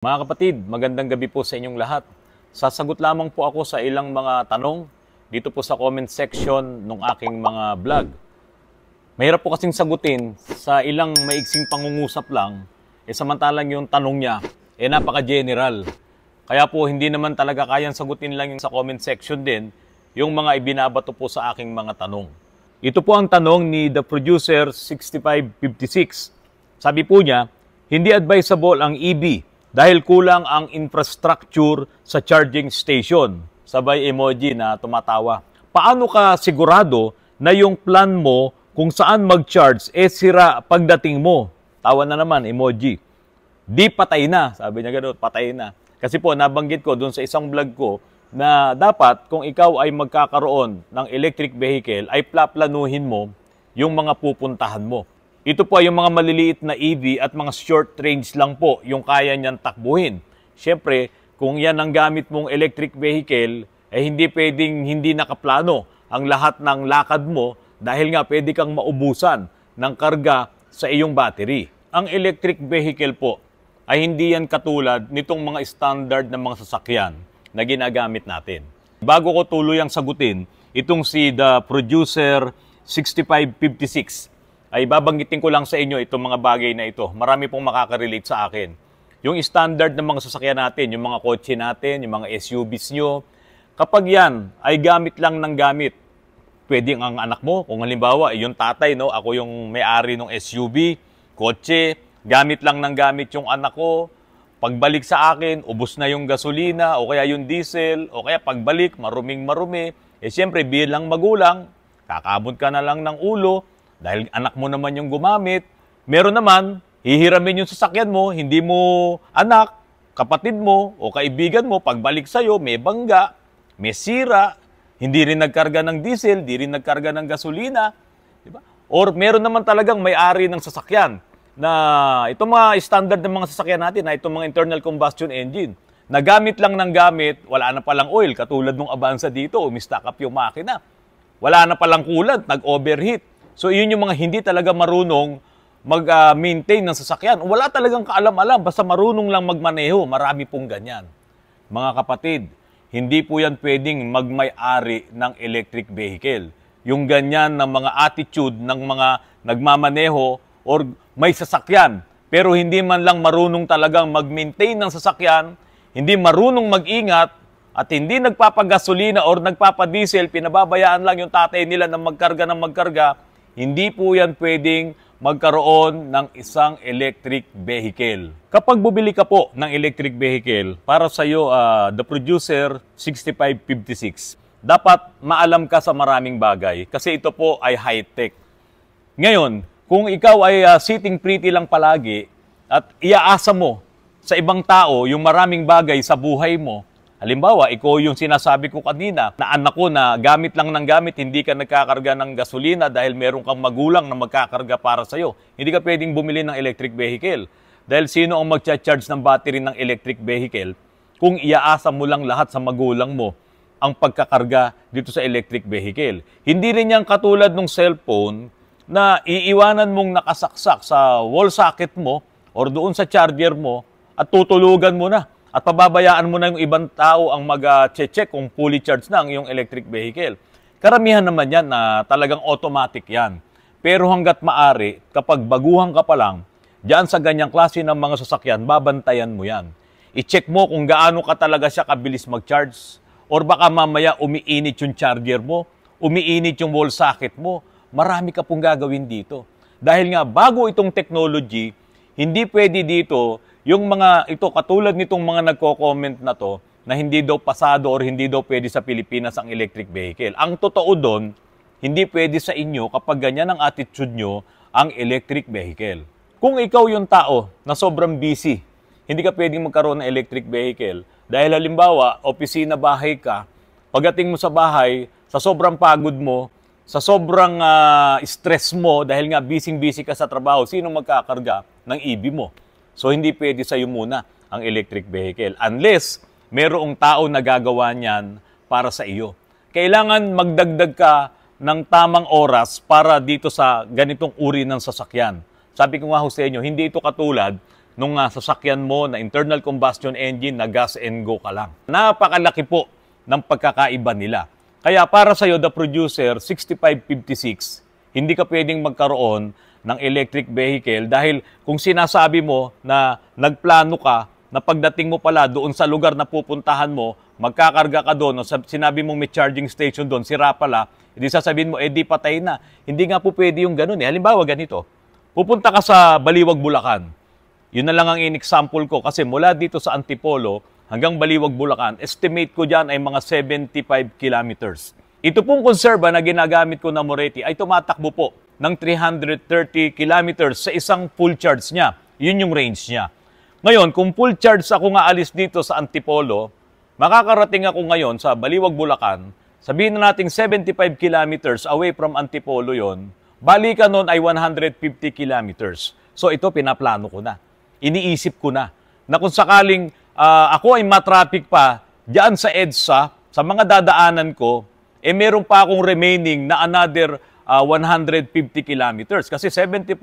Mga kapatid, magandang gabi po sa inyong lahat. Sasagot lamang po ako sa ilang mga tanong dito po sa comment section ng aking mga vlog. Mahirap po kasing sagutin sa ilang maiksing pangungusap lang, samantalang yung tanong niya napaka-general. Kaya po hindi naman talaga kayang sagutin lang yung sa comment section din yung mga ibinabato po sa aking mga tanong. Ito po ang tanong ni The Producer 6556. Sabi po niya, hindi advisable ang EV dahil kulang ang infrastructure sa charging station. Sabay emoji na tumatawa. Paano ka sigurado na yung plan mo kung saan mag-charge sira pagdating mo? Tawa na naman, emoji. Di patay na. Sabi niya gano'n, patay na. Kasi po, nabanggit ko doon sa isang vlog ko na dapat kung ikaw ay magkakaroon ng electric vehicle, ay plaplanuhin mo yung mga pupuntahan mo. Ito po ay yung mga maliliit na EV at mga short range lang po yung kaya niyan takbuhin. Siyempre, kung yan ang gamit mong electric vehicle, hindi pwedeng hindi nakaplano ang lahat ng lakad mo dahil nga pwede kang maubusan ng karga sa iyong battery. Ang electric vehicle po ay hindi yan katulad nitong mga standard na mga sasakyan na ginagamit natin. Bago ko tuluyang sagutin, itong si The Producer 6556, ay babanggitin ko lang sa inyo itong mga bagay na ito. Marami pong makaka-relate sa akin. Yung standard ng mga sasakyan natin, yung mga kotse natin, yung mga SUVs nyo, kapag yan ay gamit lang ng gamit, pwede ang anak mo, kung halimbawa, yung tatay, no, ako yung may-ari ng SUV, kotse, gamit lang ng gamit yung anak ko, pagbalik sa akin, ubos na yung gasolina, o kaya yung diesel, o kaya pagbalik, maruming-marumi, siyempre, bilang magulang, kakabot ka na lang ng ulo, dahil anak mo naman yung gumamit. Meron naman, hihiramin yung sasakyan mo, hindi mo anak, kapatid mo o kaibigan mo, pagbalik sa'yo, may bangga, may sira, hindi rin nagkarga ng diesel, hindi rin nagkarga ng gasolina. Diba? Or meron naman talagang may-ari ng sasakyan na itong mga standard ng mga sasakyan natin, na itong mga internal combustion engine, na gamit lang ng gamit, wala na palang oil, katulad nung Avanza dito, umistock up yung makina. Wala na palang coolant, nag-overheat. So, yun yung mga hindi talaga marunong mag-maintain ng sasakyan. Wala talagang kaalam-alam, basta marunong lang magmaneho. Marami pong ganyan. Mga kapatid, hindi po yan pwedeng magmay-ari ng electric vehicle. Yung ganyan ng mga attitude ng mga nagmamaneho or may sasakyan, pero hindi man lang marunong talagang mag-maintain ng sasakyan, hindi marunong mag-ingat, at hindi nagpapagasolina or nagpapadiesel, pinababayaan lang yung tatay nila na magkarga, hindi po yan pwedeng magkaroon ng isang electric vehicle. Kapag bumili ka po ng electric vehicle, para sa iyo, The Producer 6556, dapat maalam ka sa maraming bagay kasi ito po ay high-tech. Ngayon, kung ikaw ay sitting pretty lang palagi at iaasa mo sa ibang tao yung maraming bagay sa buhay mo, halimbawa, ikaw yung sinasabi ko kanina, na anak ko na gamit lang ng gamit, hindi ka nagkakarga ng gasolina dahil meron kang magulang na magkakarga para sa'yo. Hindi ka pwedeng bumili ng electric vehicle. Dahil sino ang magcha-charge ng battery ng electric vehicle kung iaasa mo lang lahat sa magulang mo ang pagkakarga dito sa electric vehicle. Hindi rin yan katulad ng cellphone na iiwanan mong nakasaksak sa wall socket mo or doon sa charger mo at tutulugan mo na. At pababayaan mo na yung ibang tao ang mag-check kung fully charged na ang iyong electric vehicle. Karamihan naman yan na talagang automatic yan. Pero hanggat maari, kapag baguhan ka pa lang, dyan sa ganyang klase ng mga sasakyan, babantayan mo yan. I-check mo kung gaano ka talaga siya kabilis mag-charge. Or baka mamaya umiinit yung charger mo, umiinit yung wall socket mo. Marami ka pong gagawin dito. Dahil nga, bago itong technology, hindi pwede dito yung mga ito, katulad nitong mga nagko-comment na to, na hindi daw pasado or hindi daw pwede sa Pilipinas ang electric vehicle. Ang totoo doon, hindi pwede sa inyo kapag ganyan ang attitude nyo ang electric vehicle. Kung ikaw yung tao na sobrang busy, hindi ka pwedeng magkaroon ng electric vehicle. Dahil halimbawa, opisina bahay ka, pagdating mo sa bahay, sa sobrang pagod mo, sa sobrang stress mo, dahil nga busy-busy ka sa trabaho, sino magkakarga ng EV mo? So, hindi pwede sa'yo muna ang electric vehicle unless mayroong tao na gagawa niyan para sa iyo. Kailangan magdagdag ka ng tamang oras para dito sa ganitong uri ng sasakyan. Sabi ko nga ho sa inyo, hindi ito katulad nung sasakyan mo na internal combustion engine na gas and go ka lang. Napakalaki po ng pagkakaiba nila. Kaya para sa'yo, the producer, 6556, hindi ka pwedeng magkaroon ng electric vehicle dahil kung sinasabi mo na nagplano ka na pagdating mo pala doon sa lugar na pupuntahan mo, magkakarga ka doon, o sinabi mong may charging station doon, sira pala, hindi sasabihin mo, di patay na. Hindi nga po pwede yung ganun. Halimbawa, ganito, pupunta ka sa Baliwag, Bulacan. Yun na lang ang in-example ko kasi mula dito sa Antipolo hanggang Baliwag, Bulacan, estimate ko dyan ay mga 75 kilometers. Ito pong konserba na ginagamit ko na Moretti ay tumatakbo po ng 330 kilometers sa isang full charge niya. Yun yung range niya. Ngayon, kung full charge ako nga alis dito sa Antipolo, makakarating ako ngayon sa Baliwag, Bulacan, sabihin na natin 75 kilometers away from Antipolo yon, balikan nun ay 150 kilometers. So ito, pinaplano ko na. Iniisip ko na kung sakaling ako ay matraffic pa diyan sa EDSA, sa mga dadaanan ko, meron pa akong remaining na another 150 kilometers. Kasi 75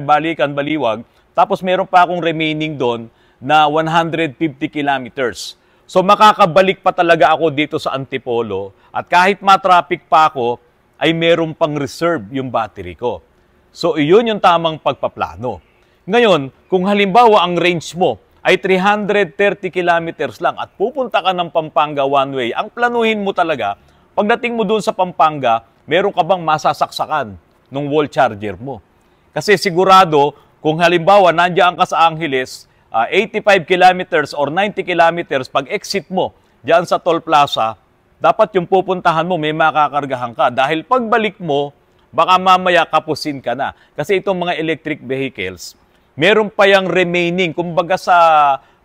balikan, Baliwag, tapos meron pa akong remaining doon na 150 kilometers. So makakabalik pa talaga ako dito sa Antipolo at kahit matraffic pa ako, ay meron pang reserve yung battery ko. So iyon yung tamang pagpaplano. Ngayon, kung halimbawa ang range mo ay 330 kilometers lang at pupunta ka ng Pampanga one way, ang planuhin mo talaga, pagdating mo doon sa Pampanga, meron ka bang masasaksakan ng wall charger mo? Kasi sigurado, kung halimbawa nandiyan ka sa Angeles, 85 kilometers or 90 kilometers, pag exit mo diyan sa toll plaza, dapat yung pupuntahan mo may makakargahan ka. Dahil pagbalik mo, baka mamaya kapusin ka na. Kasi itong mga electric vehicles, meron pa yung remaining. Kumbaga sa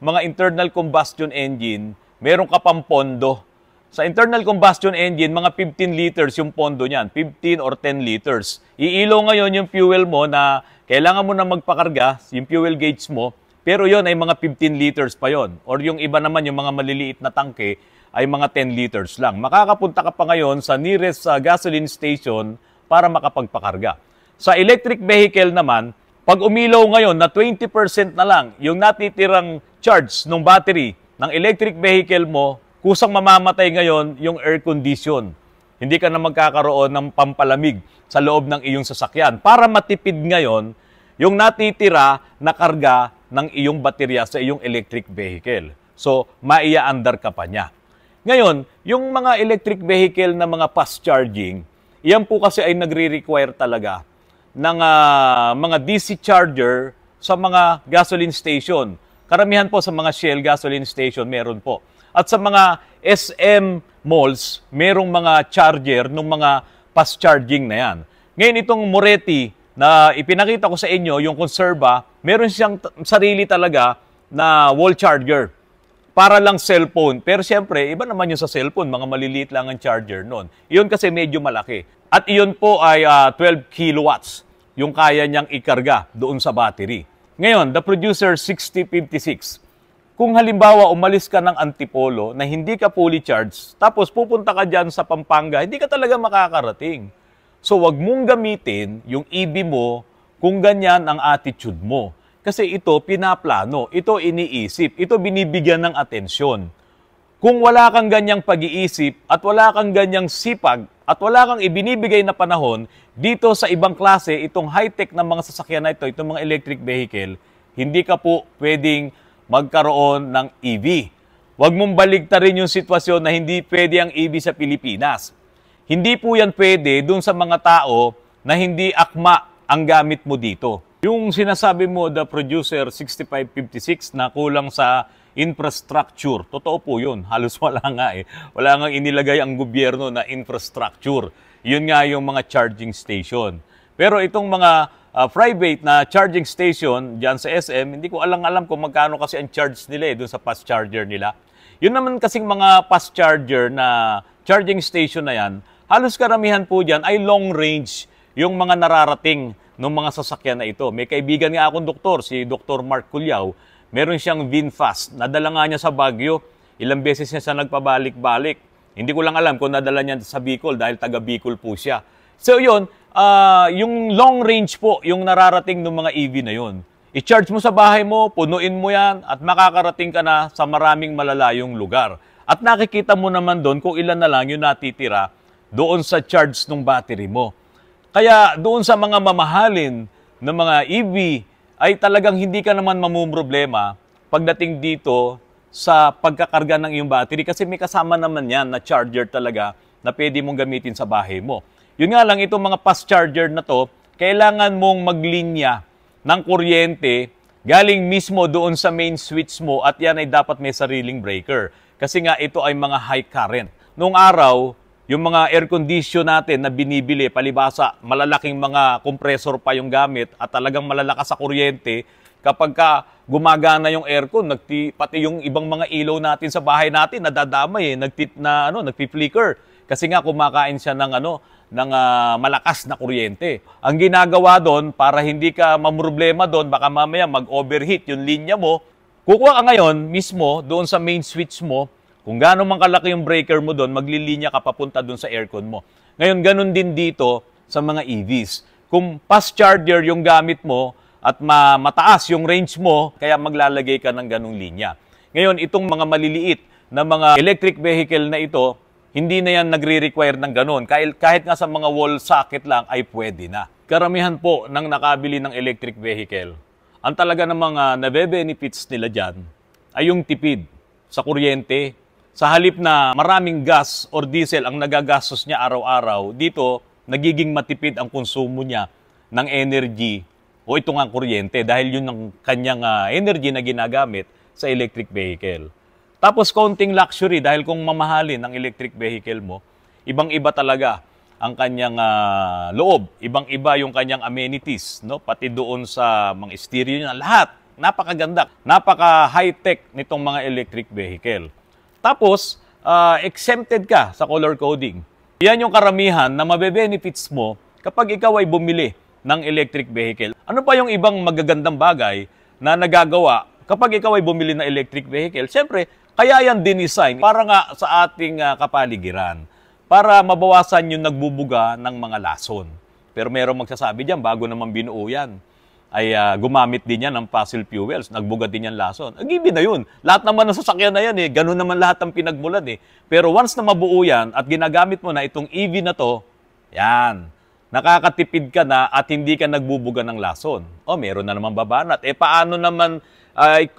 mga internal combustion engine, meron ka pang pondo. Sa internal combustion engine, mga 15 liters yung pondo niyan. 15 or 10 liters. Iilo ngayon yung fuel mo na kailangan mo na magpakarga, yung fuel gauge mo, pero yon ay mga 15 liters pa yon. Or yung iba naman, yung mga maliliit na tangke, ay mga 10 liters lang. Makakapunta ka pa ngayon sa nearest gasoline station para makapagpakarga. Sa electric vehicle naman, pag umilaw ngayon na 20% na lang yung natitirang charge ng battery ng electric vehicle mo, kusang mamamatay ngayon yung air condition. Hindi ka na magkakaroon ng pampalamig sa loob ng iyong sasakyan. Para matipid ngayon yung natitira na karga ng iyong baterya sa iyong electric vehicle. So, maiaandar ka pa niya. Ngayon, yung mga electric vehicle na mga fast charging, iyan po kasi ay nagre-require talaga ng mga DC charger sa mga gasoline station. Karamihan po sa mga Shell gasoline station, meron po. At sa mga SM malls, merong mga charger ng mga fast charging na yan. Ngayon itong Moretti na ipinakita ko sa inyo, yung Conserva, meron siyang sarili talaga na wall charger. Para lang cellphone. Pero siyempre, iba naman yung sa cellphone, mga maliliit lang ang charger nun. Iyon kasi medyo malaki. At iyon po ay 12 kilowatts yung kaya niyang ikarga doon sa battery. Ngayon, the producer 6056. Kung halimbawa umalis ka ng Antipolo na hindi ka fully charged, tapos pupunta ka dyan sa Pampanga, hindi ka talaga makakarating. So wag mong gamitin yung EV mo kung ganyan ang attitude mo. Kasi ito pinaplano, ito iniisip, ito binibigyan ng atensyon. Kung wala kang ganyang pag-iisip at wala kang ganyang sipag at wala kang ibinibigay na panahon dito sa ibang klase, itong high-tech na mga sasakyan na ito, itong mga electric vehicle, hindi ka po pwedeng magkaroon ng EV. Huwag mong baligtarin yung sitwasyon na hindi pwede ang EV sa Pilipinas. Hindi po yan pwede dun sa mga tao na hindi akma ang gamit mo dito. Yung sinasabi mo, the producer 6556 na kulang sa infrastructure. Totoo po yun. Halos wala nga eh. Wala nga inilagay ang gobyerno na infrastructure. Yun nga yung mga charging station. Pero itong mga private na charging station dyan sa SM, hindi ko alam kung magkano kasi ang charge nila dun sa fast charger nila. Yun naman kasing mga fast charger na charging station na yan, halos karamihan po dyan ay long range yung mga nararating ng mga sasakyan na ito. May kaibigan nga akong doktor, si Dr. Mark Culiao, meron siyang VinFast. Nadala nga niya sa Baguio. Ilang beses niya siya nagpabalik-balik. Hindi ko lang alam kung nadala niya sa Bicol dahil taga Bicol po siya. So yun, yung long range po, yung nararating ng mga EV na yun. I-charge mo sa bahay mo, punuin mo yan, at makakarating ka na sa maraming malalayong lugar. At nakikita mo naman doon kung ilan na lang yung natitira doon sa charge ng battery mo. Kaya doon sa mga mamahalin ng mga EV ay talagang hindi ka naman mamumroblema pagdating dito sa pagkakarga ng iyong battery kasi may kasama naman yan na charger talaga na pwede mong gamitin sa bahay mo. Yun nga lang, itong mga fast charger na to, kailangan mong maglinya ng kuryente galing mismo doon sa main switch mo at yan ay dapat may sariling breaker. Kasi nga ito ay mga high current. Noong araw, yung mga air condition natin na binibili, palibasa, malalaking mga compressor pa yung gamit at talagang malalakas sa kuryente. Kapag ka gumagana yung aircon, pati yung ibang mga ilaw natin sa bahay natin, nadadamay, nagpi-flicker. Kasi nga kumakain siya ng malakas na kuryente. Ang ginagawa doon, para hindi ka mamroblema doon, baka mamaya mag-overheat yung linya mo, kukuha ka ngayon mismo doon sa main switch mo, kung gaano man kalaki yung breaker mo doon, maglilinya ka papunta doon sa aircon mo. Ngayon, ganun din dito sa mga EVs. Kung fast charger yung gamit mo at mataas yung range mo, kaya maglalagay ka ng ganung linya. Ngayon, itong mga maliliit na mga electric vehicle na ito, hindi na yan nagre-require ng ganun. Kahit nga sa mga wall socket lang ay pwede na. Karamihan po ng nakabili ng electric vehicle, ang talaga ng mga nabe-benefits nila dyan ay yung tipid sa kuryente. Sa halip na maraming gas or diesel ang nagagastos niya araw-araw, dito nagiging matipid ang konsumo niya ng energy o ito nga kuryente dahil yun ang kanyang energy na ginagamit sa electric vehicle. Tapos konting luxury dahil kung mamahalin ang electric vehicle mo, ibang-iba talaga ang kanyang loob, ibang-iba yung kanyang amenities, no? Pati doon sa mga stereo niya, lahat napakaganda, napaka-high-tech nitong mga electric vehicle. Tapos exempted ka sa color coding. Yan yung karamihan na mabe-benefits mo kapag ikaw ay bumili ng electric vehicle. Ano pa yung ibang magagandang bagay na nagagawa kapag ikaw ay bumili ng electric vehicle? Siyempre, kaya yan din-design para nga sa ating kapaligiran, para mabawasan yung nagbubuga ng mga lason. Pero merong magsasabi dyan, bago naman binuo yan, ay gumamit din yan ng fossil fuels, nagbuga din yan lason. Given na yun. Lahat naman ng sasakyan na yan, ganun naman lahat ang pinagmulan. Pero once na mabuo yan at ginagamit mo na itong EV na to, yan, nakakatipid ka na at hindi ka nagbubuga ng lason. Meron na naman babanat. Paano naman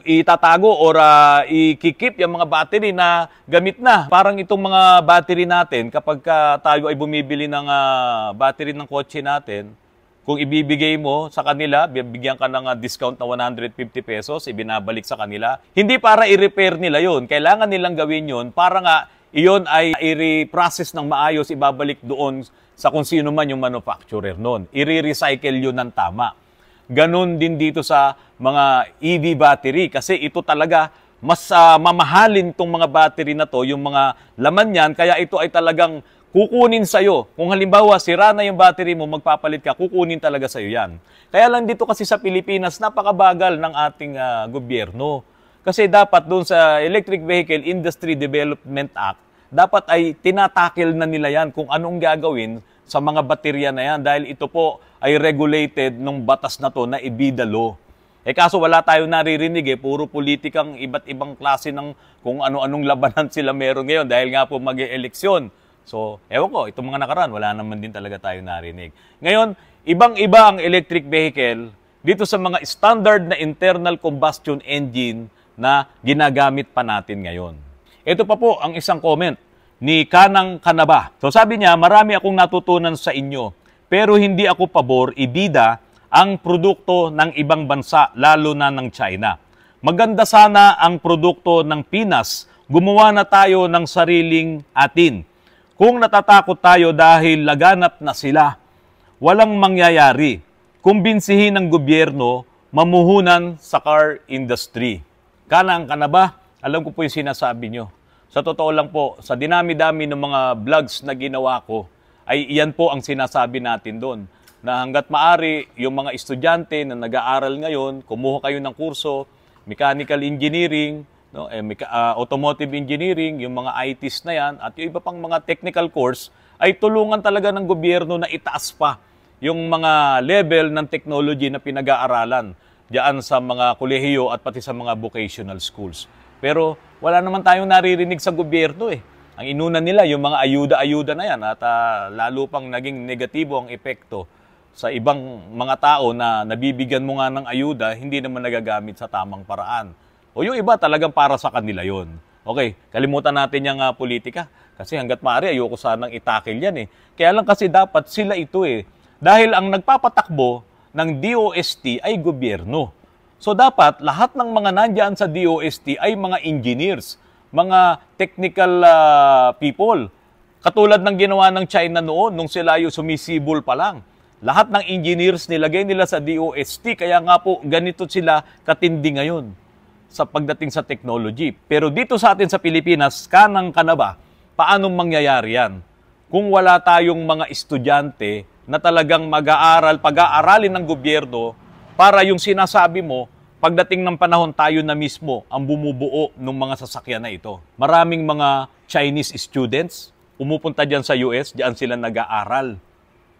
itatago or i-keep yung mga battery na gamit na? Parang itong mga battery natin, kapag tayo ay bumibili ng battery ng kotse natin, kung ibibigay mo sa kanila, bibigyan ka ng discount na 150 pesos, ibinabalik sa kanila. Hindi para i-repair nila yon. Kailangan nilang gawin yon para nga iyon ay i-reprocess ng maayos, ibabalik doon sa kung sino man yung manufacturer noon. I-recycle yun ng tama. Ganon din dito sa mga EV battery kasi ito talaga mas mamahalin tong mga battery na to, yung mga laman yan, kaya ito ay talagang kukunin sa'yo. Kung halimbawa sira na yung battery mo, magpapalit ka, kukunin talaga sa'yo yan. Kaya lang dito kasi sa Pilipinas, napakabagal ng ating gobyerno. Kasi dapat doon sa Electric Vehicle Industry Development Act, dapat ay tinatakil na nila yan kung anong gagawin sa mga baterya na yan dahil ito po ay regulated ng batas na to na EBITDA law. Kaso wala tayong naririnig puro politikang iba't ibang klase ng kung ano-anong labanan sila meron ngayon dahil nga po mag-e-eleksyon. So, ewan ko, itong mga nakaraan, wala naman din talaga tayo narinig. Ngayon, ibang-iba ang electric vehicle dito sa mga standard na internal combustion engine na ginagamit pa natin ngayon. Ito pa po ang isang comment ni Kanang Kanaba. So sabi niya, marami akong natutunan sa inyo, pero hindi ako pabor ibida ang produkto ng ibang bansa, lalo na ng China. Maganda sana ang produkto ng Pinas, gumawa na tayo ng sariling atin. Kung natatakot tayo dahil laganap na sila, walang mangyayari. Kumbinsihin ng gobyerno, mamuhunan sa car industry. Kanang Kanaba, alam ko po yung sinasabi nyo. Sa totoo lang po, sa dinami-dami ng mga vlogs na ginawa ko, ay iyan po ang sinasabi natin doon. Na hanggat maari, yung mga estudyante na nag-aaral ngayon, kumuha kayo ng kurso, mechanical engineering, automotive engineering, yung mga ITs na yan, at yung iba pang mga technical course, ay tulungan talaga ng gobyerno na itaas pa yung mga level ng technology na pinag-aaralan. diyan sa mga kolehiyo at pati sa mga vocational schools. Pero wala naman tayong naririnig sa gobyerno eh. Ang inuna nila yung mga ayuda-ayuda na yan at lalo pang naging negatibo ang epekto sa ibang mga tao na nabibigyan mo nga ng ayuda, hindi naman nagagamit sa tamang paraan. O yung iba talagang para sa kanila yon. Okay, kalimutan natin yung politika. Kasi hanggat maaari, ayoko sanang itakil yan eh. Kaya lang kasi dapat sila ito eh. Dahil ang nagpapatakbo ng DOST ay gobyerno. So dapat lahat ng mga nandyan sa DOST ay mga engineers, mga technical people. Katulad ng ginawa ng China noon, nung sila yung sumisibol pa lang. Lahat ng engineers nilagay nila sa DOST, kaya nga po ganito sila katindi ngayon sa pagdating sa technology. Pero dito sa atin sa Pilipinas, kanang ka na ba? Paano mangyayari yan? Kung wala tayong mga estudyante na talagang mag-aaral, pag-aaralin ng gobyerno para yung sinasabi mo, pagdating ng panahon tayo na mismo ang bumubuo ng mga sasakyan na ito. Maraming mga Chinese students pumupunta dyan sa US, dyan sila nag-aaral.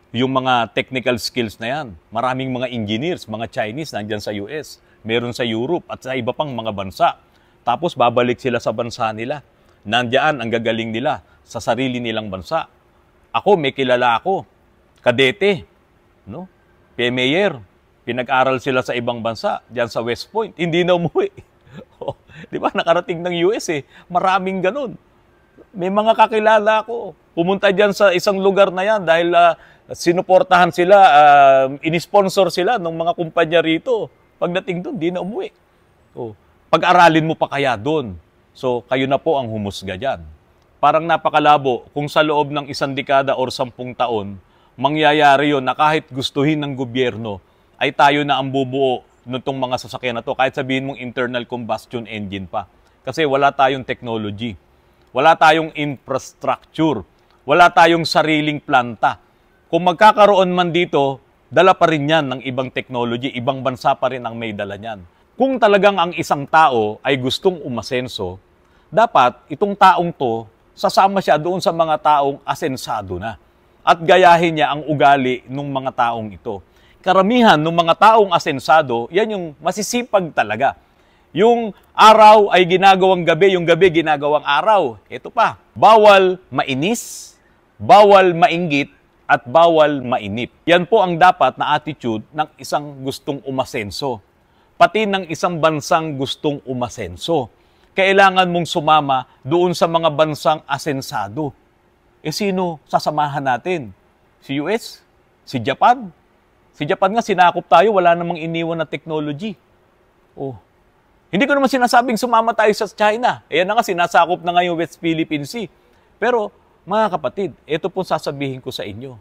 Yung mga technical skills na yan. Maraming mga engineers, mga Chinese nandyan sa US. Meron sa Europe at sa iba pang mga bansa. Tapos babalik sila sa bansa nila. Nandiyan ang gagaling nila sa sarili nilang bansa. Ako, may kilala ako. Kadete. No? PMAyer. Pinag-aral sila sa ibang bansa. Diyan sa West Point. Hindi na umuwi. Oh, di ba? Nakarating ng US eh. Maraming ganun. May mga kakilala ako. Pumunta diyan sa isang lugar na yan dahil sinuportahan sila, inisponsor sila ng mga kumpanya rito. Pagdating doon, di na umuwi. Oh, pag-aralin mo pa kaya doon. So, kayo na po ang humusga dyan. Parang napakalabo kung sa loob ng 1 dekada or 10 taon, mangyayari yun na kahit gustuhin ng gobyerno, ay tayo na ang bubuo nitong mga sasakyan na to. Kahit sabihin mong internal combustion engine pa. Kasi wala tayong technology. Wala tayong infrastructure. Wala tayong sariling planta. Kung magkakaroon man dito, dala pa rin yan ng ibang technology, ibang bansa pa rin ang may dala niyan. Kung talagang ang isang tao ay gustong umasenso, dapat itong taong to, sasama siya doon sa mga taong asensado na. At gayahin niya ang ugali ng mga taong ito. Karamihan ng mga taong asensado, yan yung masisipag talaga. Yung araw ay ginagawang gabi, yung gabi ginagawang araw. Ito pa, bawal mainis, bawal mainggit, at bawal mainip. Yan po ang dapat na attitude ng isang gustong umasenso. Pati ng isang bansang gustong umasenso. Kailangan mong sumama doon sa mga bansang asensado. Eh sino sasamahan natin? Si US? Si Japan? Si Japan nga sinakop tayo, wala namang iniwan na technology. Oh. Hindi ko naman sinasabing sumama tayo sa China. Ayan na nga, sinasakop na nga yung West Philippine Sea. Pero mga kapatid, ito po sasabihin ko sa inyo.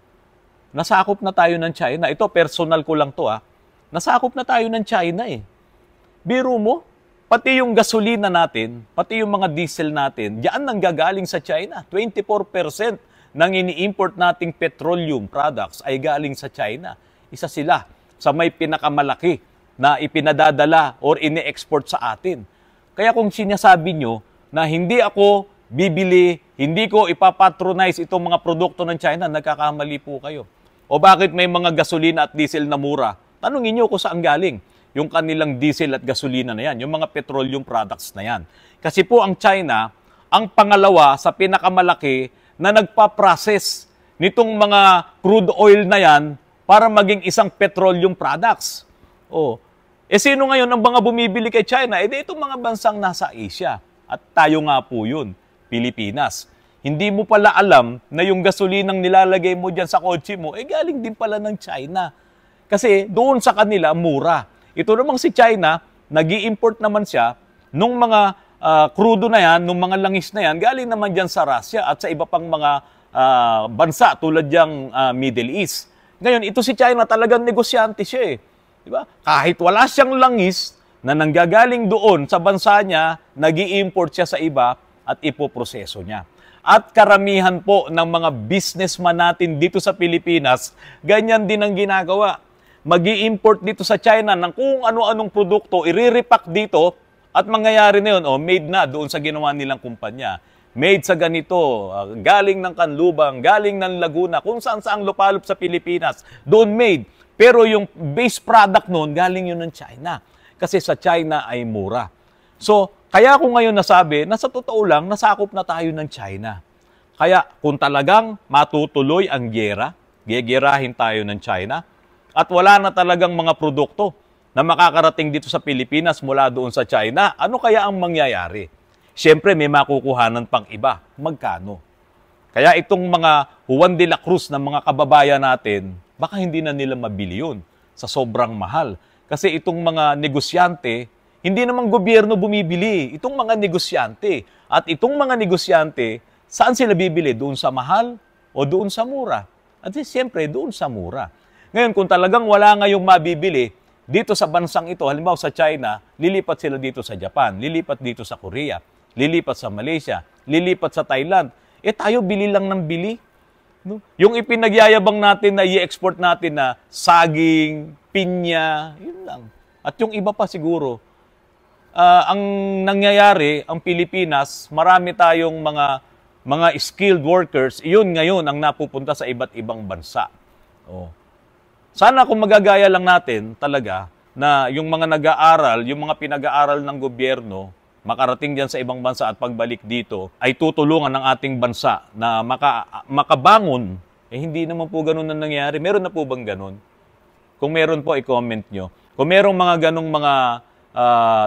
Nasakop na tayo ng China. Ito, personal ko lang to Nasakop na tayo ng China eh. Biro mo, pati yung gasolina natin, pati yung mga diesel natin, diyan nang gagaling sa China. 24% ng ini-import nating petroleum products ay galing sa China. Isa sila sa may pinakamalaki na ipinadadala or ini-export sa atin. Kaya kung sinasabi nyo na hindi ako bibili, hindi ko ipapatronize itong mga produkto ng China, nagkakamali po kayo. O bakit may mga gasolina at diesel na mura? Tanungin nyo kung saan galing yung kanilang diesel at gasolina na yan, yung mga petroleum products na yan. Kasi po ang China, ang pangalawa sa pinakamalaki na nagpa-process nitong mga crude oil na yan para maging isang petroleum products. Oh. Sino ngayon ang mga bumibili kay China? Itong mga bansang nasa Asia. At tayo nga po yun, Pilipinas. Hindi mo pala alam na yung gasolinang nilalagay mo dyan sa kotse mo, galing din pala ng China. Kasi doon sa kanila, mura. Ito namang si China, nag-i-import naman siya nung mga krudo na yan, nung mga langis na yan, galing naman dyan sa Russia at sa iba pang mga bansa tulad diyang Middle East. Ngayon, ito si China talagang negosyante siya eh. Diba? Kahit wala siyang langis na nanggagaling doon sa bansa niya, nag-i-import siya sa iba at ipoproseso niya. At karamihan po ng mga businessman natin dito sa Pilipinas, ganyan din ang ginagawa. Mag-i-import dito sa China ng kung ano-anong produkto, i-repack dito at mangyayari na yun, made na doon sa ginawa nilang kumpanya. Made sa ganito, galing ng Canlubang, galing ng Laguna, kung saan-saang lupalop sa Pilipinas, doon made. Pero yung base product noon, galing yun ng China. Kasi sa China ay mura. So, kaya ko ngayon nasabi na sa totoo lang, nasakop na tayo ng China. Kaya kung talagang matutuloy ang giyera, gigerahin tayo ng China, at wala na talagang mga produkto na makakarating dito sa Pilipinas mula doon sa China, ano kaya ang mangyayari? Siyempre, may makukuhanan pang iba. Magkano? Kaya itong mga Juan de la Cruz na mga kababayan natin, baka hindi na nila mabili yun sa sobrang mahal. Kasi itong mga negosyante, hindi naman gobyerno bumibili. Itong mga negosyante. At itong mga negosyante, saan sila bibili? Doon sa mahal o doon sa mura? At siyempre, doon sa mura. Ngayon, kung talagang wala ngayong mabibili, dito sa bansang ito, halimbawa sa China, lilipat sila dito sa Japan, lilipat dito sa Korea, lilipat sa Malaysia, lilipat sa Thailand. Tayo bili lang ng bili. No? Yung ipinagyayabang natin na i-export natin na saging, pinya, yun lang. At yung iba pa siguro, ang nangyayari, ang Pilipinas, marami tayong mga skilled workers, yun ngayon ang napupunta sa iba't ibang bansa. Oh. Sana kung magagaya lang natin talaga na yung mga nag-aaral, yung mga pinag-aaral ng gobyerno, makarating dyan sa ibang bansa at pagbalik dito, ay tutulungan ng ating bansa na makabangon. Hindi naman po ganun na nangyayari. Meron na po bang ganun? Kung meron po, i-comment nyo. Kung merong mga ganung mga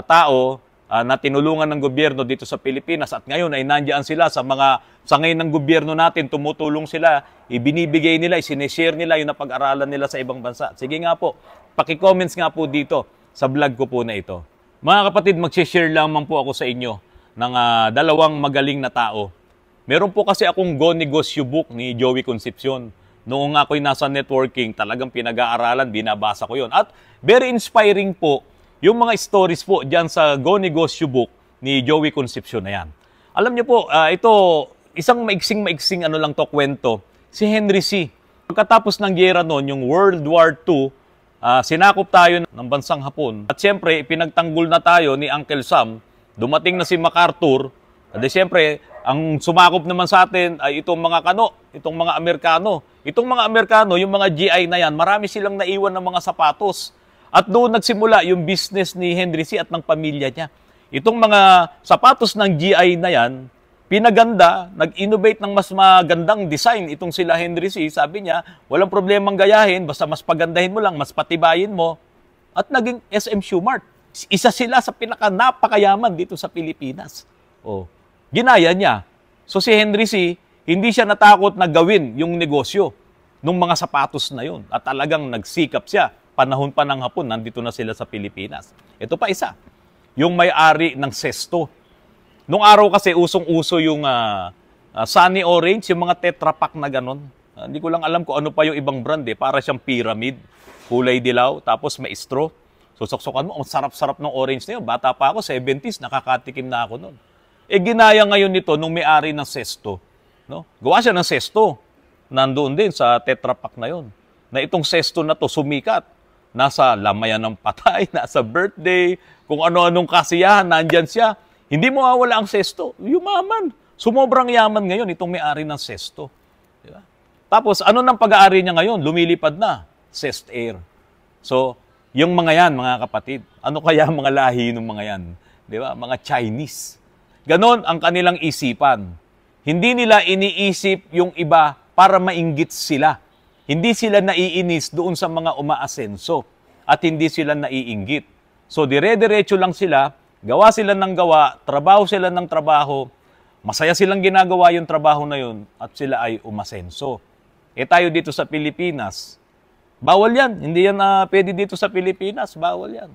tao na tinulungan ng gobyerno dito sa Pilipinas at ngayon ay nandiyan sila sa mga sangay ng gobyerno natin, tumutulong sila, ibinibigay nila, isineshare nila yung napag-aralan nila sa ibang bansa. Sige nga po, paki-comments nga po dito sa vlog ko po na ito. Mga kapatid, mag-share lamang po ako sa inyo ng dalawang magaling na tao. Meron po kasi akong Go Negosyo book ni Joey Concepcion. Noong ako'y nasa networking, talagang pinag-aaralan, binabasa ko yon. At very inspiring po yung mga stories po dyan sa Go Negosyo book ni Joey Concepcion na yan. Alam niyo po, ito, isang maiksing ano lang to kwento, si Henry C. Pagkatapos ng giyera noon, yung World War II, sinakop tayo ng bansang Hapon. At siyempre, pinagtanggol na tayo ni Uncle Sam. Dumating na si MacArthur. At siyempre, ang sumakop naman sa atin ay itong mga Kano, itong mga Amerikano. Itong mga Amerikano, yung mga GI na yan, marami silang naiwan ng mga sapatos. At doon nagsimula yung business ni Henry C. at ng pamilya niya. Itong mga sapatos ng GI na yan, pinaganda, nag-innovate ng mas magandang design. Itong sila Henry C., sabi niya, walang problemang gayahin, basta mas pagandahin mo lang, mas patibayin mo. At naging SM Shoemart. Isa sila sa pinaka-napakayaman dito sa Pilipinas. Oh, ginaya niya. So si Henry C., hindi siya natakot na gawin yung negosyo ng mga sapatos na yun. At talagang nagsikap siya. Panahon pa ng Hapon, nandito na sila sa Pilipinas. Ito pa isa, yung may-ari ng Sesto. Nung araw kasi, usong-uso yung Sunny Orange, yung mga Tetra Pak na ganon. Hindi ko lang alam kung ano pa yung ibang brand para siyang pyramid, kulay dilaw, tapos may straw. Susoksokan mo, ang sarap-sarap ng orange na yun. Bata pa ako, 70s, nakakatikim na ako nun. Ginaya ngayon nito nung may-ari ng Sesto. No? Gawa siya ng Sesto. Nandoon din sa Tetra Pak na yun. Na itong Sesto na to sumikat. Nasa lamayan ng patay, nasa birthday, kung ano-anong kasiyahan, nandyan siya. Hindi mo mawala ang Sesto. Yumaman. Sumobrang yaman ngayon itong may-ari ng Sesto. Diba? Tapos, ano nang pag-aari niya ngayon? Lumilipad na. Sest Air. So, yung mga yan, mga kapatid, ano kaya mga lahi ng mga yan? Diba? Mga Chinese. Ganon ang kanilang isipan. Hindi nila iniisip yung iba para mainggit sila. Hindi sila naiinis doon sa mga umaasenso at hindi sila naiinggit. So, dire-diretso lang sila, gawa sila ng gawa, trabaho sila ng trabaho, masaya silang ginagawa yung trabaho na yun at sila ay umasenso. Tayo dito sa Pilipinas, bawal yan. Hindi yan pwede dito sa Pilipinas, bawal yan.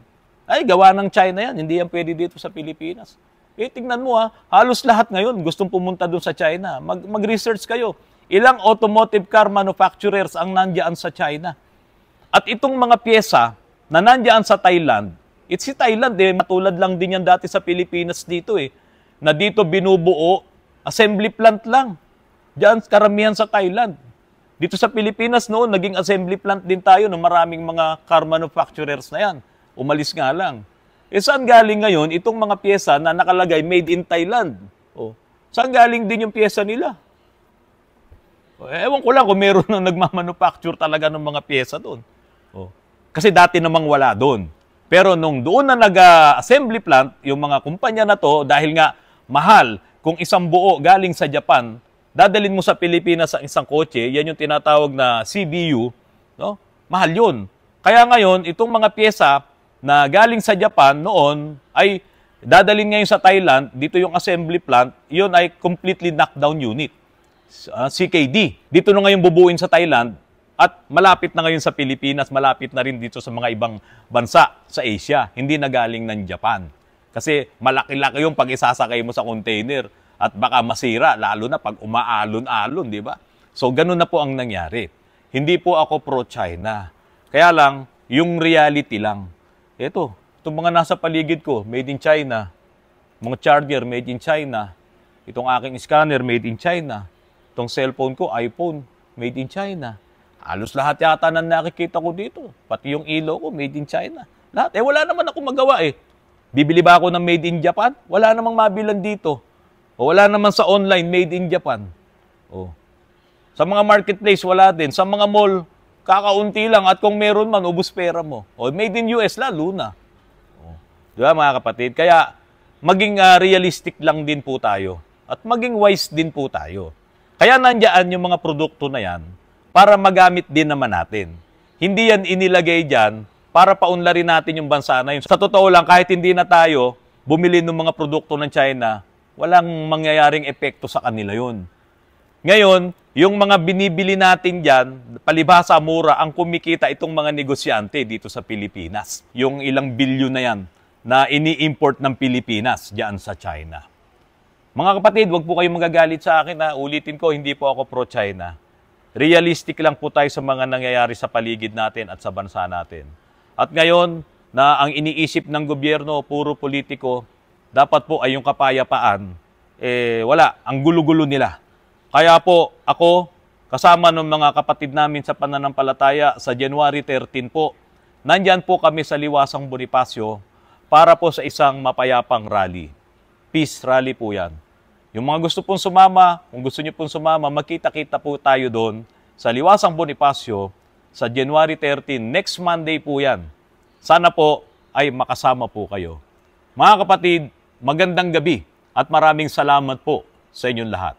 Ay, gawa ng China yan, hindi yan pwede dito sa Pilipinas. Tingnan mo halos lahat ngayon gustong pumunta doon sa China. Mag-research kayo. Ilang automotive car manufacturers ang nandiyan sa China. At itong mga pyesa na nandiyan sa Thailand, si Thailand matulad lang din yan dati sa Pilipinas dito na dito binubuo, assembly plant lang. Diyan karamihan sa Thailand. Dito sa Pilipinas noon, naging assembly plant din tayo ng maraming mga car manufacturers na yan. Umalis nga lang. Saan galing ngayon itong mga pyesa na nakalagay made in Thailand? Saan galing din yung pyesa nila? Ewan ko lang kung meron nang nagmamanufacture talaga ng mga pyesa doon. Oh. Kasi dati namang wala doon. Pero nung doon na nag-assembly plant, yung mga kumpanya na to, dahil nga mahal, kung isang buo galing sa Japan, dadalhin mo sa Pilipinas ang isang kotse, yan yung tinatawag na CBU, no? Mahal yun. Kaya ngayon, itong mga pyesa na galing sa Japan noon ay dadalhin ngayon sa Thailand, dito yung assembly plant, yun ay completely knockdown unit. CKD. Dito na ngayon bubuin sa Thailand at malapit na ngayon sa Pilipinas, malapit na rin dito sa mga ibang bansa sa Asia, hindi na galing ng Japan. Kasi malaki-laki yung pag isasakay mo sa container at baka masira, lalo na pag umaalon-alon, di ba? So, ganun na po ang nangyari. Hindi po ako pro-China. Kaya lang, yung reality lang. Itong mga nasa paligid ko, made in China. Mga charger, made in China. Itong aking scanner, made in China. Itong cellphone ko, iPhone, made in China. Halos lahat yata na nakikita ko dito. Pati yung ilaw ko, made in China. Lahat. Wala naman ako magawa eh. Bibili ba ako ng made in Japan? Wala namang mabilan dito. O wala naman sa online, made in Japan. O. Sa mga marketplace, wala din. Sa mga mall, kakaunti lang. At kung meron man, ubos pera mo. O, made in US, lalo na. O. Diba mga kapatid? Kaya, maging realistic lang din po tayo. At maging wise din po tayo. Kaya nandiyan yung mga produkto na yan para magamit din naman natin. Hindi yan inilagay dyan para paunlarin natin yung bansa na yun. Sa totoo lang, kahit hindi na tayo bumili ng mga produkto ng China, walang mangyayaring epekto sa kanila yun. Ngayon, yung mga binibili natin dyan, palibhasa mura, ang kumikita itong mga negosyante dito sa Pilipinas. Yung ilang bilyon na yan na ini-import ng Pilipinas dyan sa China. Mga kapatid, wag po kayong magagalit sa akin. Ulitin ko, hindi po ako pro-China. Realistic lang po tayo sa mga nangyayari sa paligid natin at sa bansa natin. At ngayon, na ang iniisip ng gobyerno, puro politiko, dapat po ay yung kapayapaan, wala, ang gulo-gulo nila. Kaya po, ako, kasama ng mga kapatid namin sa pananampalataya, sa January 13 po, nandyan po kami sa Liwasang Bonifacio para po sa isang mapayapang rally. Peace rally po yan. Yung mga gusto pong sumama, kung gusto niyo pong sumama, magkita-kita po tayo doon sa Liwasang Bonifacio sa January 13. Next Monday po yan. Sana po ay makasama po kayo. Mga kapatid, magandang gabi at maraming salamat po sa inyong lahat.